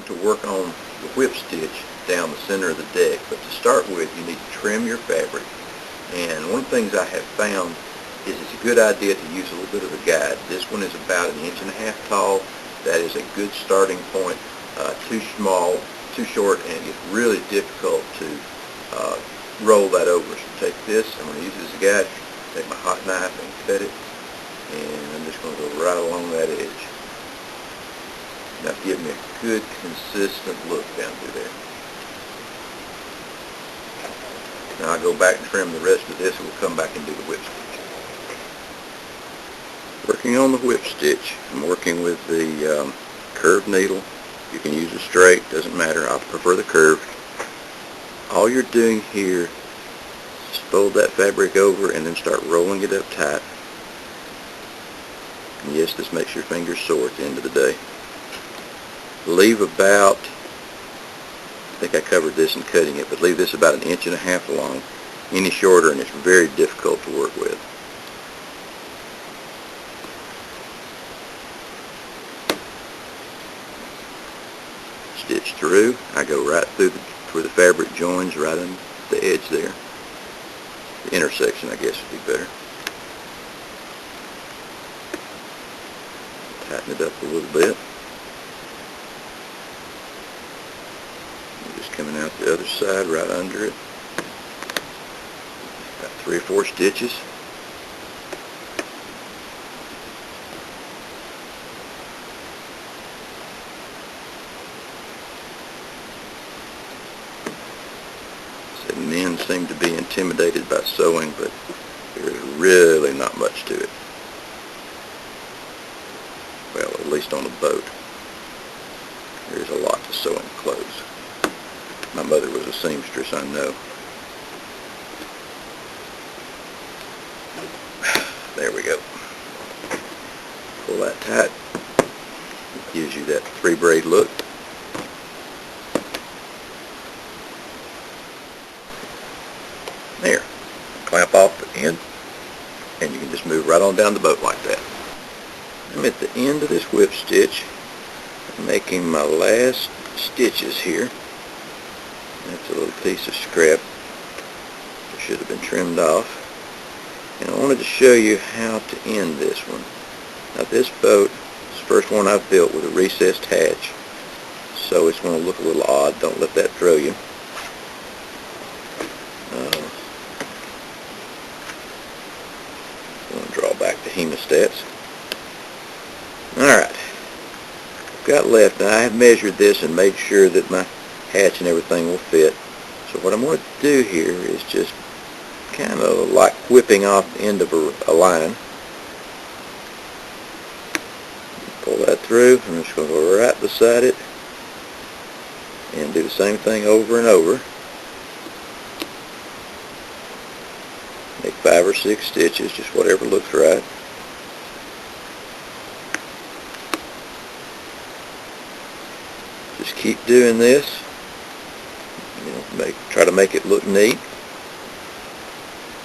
to work on the whip stitch down the center of the deck, but to start with you need to trim your fabric. And one of the things I have found is it's a good idea to use a little bit of a guide. This one is about 1.5 inches tall. That is a good starting point. Too small, too short, and it's really difficult to roll that over. So take this, I'm going to use it as a guide, take my hot knife and cut it, and I'm just going to go right along that edge. Now give me a good consistent look down through there. Now I'll go back and trim the rest of this and we'll come back and do the whip stitch. Working on the whip stitch, I'm working with the curved needle. You can use a straight, doesn't matter. I prefer the curved. All you're doing here is fold that fabric over and then start rolling it up tight. And yes, this makes your fingers sore at the end of the day. Leave about, I think I covered this in cutting it, but leave this about 1.5 inches long. Any shorter and it's very difficult to work with. Stitch through. I go right through where the fabric joins, right on the edge there. The intersection, I guess, would be better. Tighten it up a little bit. Just coming out the other side, right under it. About 3 or 4 stitches. Men seem to be intimidated by sewing, but there's really not much to it. Well, at least on a boat. There's a lot to sewing clothes. My mother was a seamstress, I know. There we go. Pull that tight. It gives you that 3-braid look. There. Clamp off the end, and you can just move right on down the boat like that. I'm at the end of this whip stitch. I'm making my last stitches here. That's a little piece of scrap that should have been trimmed off. And I wanted to show you how to end this one. Now this boat is the first one I've built with a recessed hatch, so it's going to look a little odd. Don't let that throw you. Back to hemostats. Alright, I've got left. Now I have measured this and made sure that my hatch and everything will fit. So what I'm going to do here is just kind of like whipping off the end of a line. Pull that through. I'm just going to go right beside it and do the same thing over and over. Make 5 or 6 stitches, just whatever looks right. Just keep doing this. Try to make it look neat.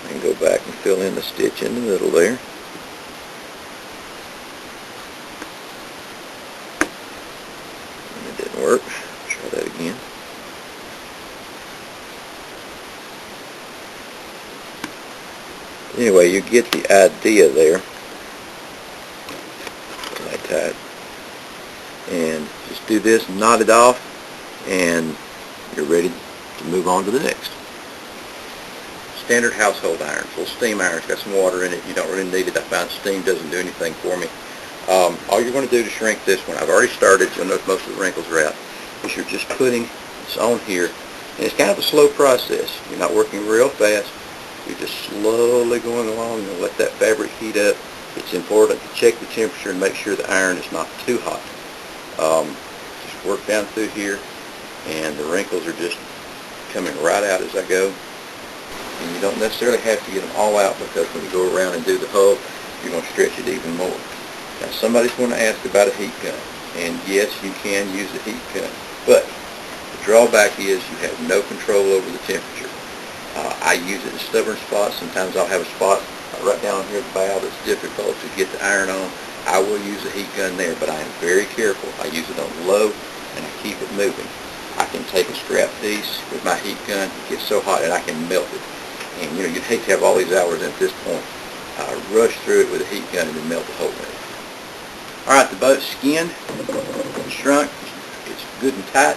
And go back and fill in the stitch in the middle there. And it didn't work. Try that again. Anyway, you get the idea there. Like that. And just do this, knot it off, and you're ready to move on to the next. Standard household irons, little steam irons, got some water in it. You don't really need it. I found steam doesn't do anything for me. All you're going to do to shrink this one, I've already started, you'll notice most of the wrinkles are out, is you're just putting this on here, and it's kind of a slow process. You're not working real fast. You're just slowly going along and let that fabric heat up. It's important to check the temperature and make sure the iron is not too hot. Just work down through here, and the wrinkles are just coming right out as I go. And you don't necessarily have to get them all out, because when you go around and do the hull, you're going to stretch it even more. Now somebody's going to ask about a heat gun, and yes, you can use a heat gun, but the drawback is you have no control over the temperature. I use it in stubborn spots. Sometimes I'll have a spot right down here at the bow that's difficult to get the iron on. I will use a heat gun there, but I am very careful. I use it on low and I keep it moving. I can take a scrap piece with my heat gun, it gets so hot, and I can melt it. And you know, you'd hate to have all these hours at this point. Rush through it with a heat gun and then melt the whole thing. Alright, the boat's skinned, it's shrunk, it's good and tight.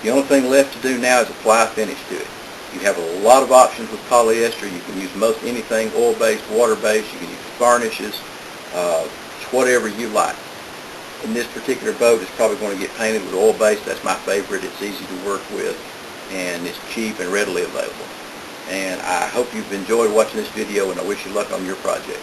The only thing left to do now is apply a finish to it. You have a lot of options with polyester. You can use most anything, oil-based, water-based. You can use varnishes, whatever you like. In this particular boat, it's probably going to get painted with oil-based. That's my favorite. It's easy to work with, and it's cheap and readily available. And I hope you've enjoyed watching this video, and I wish you luck on your project.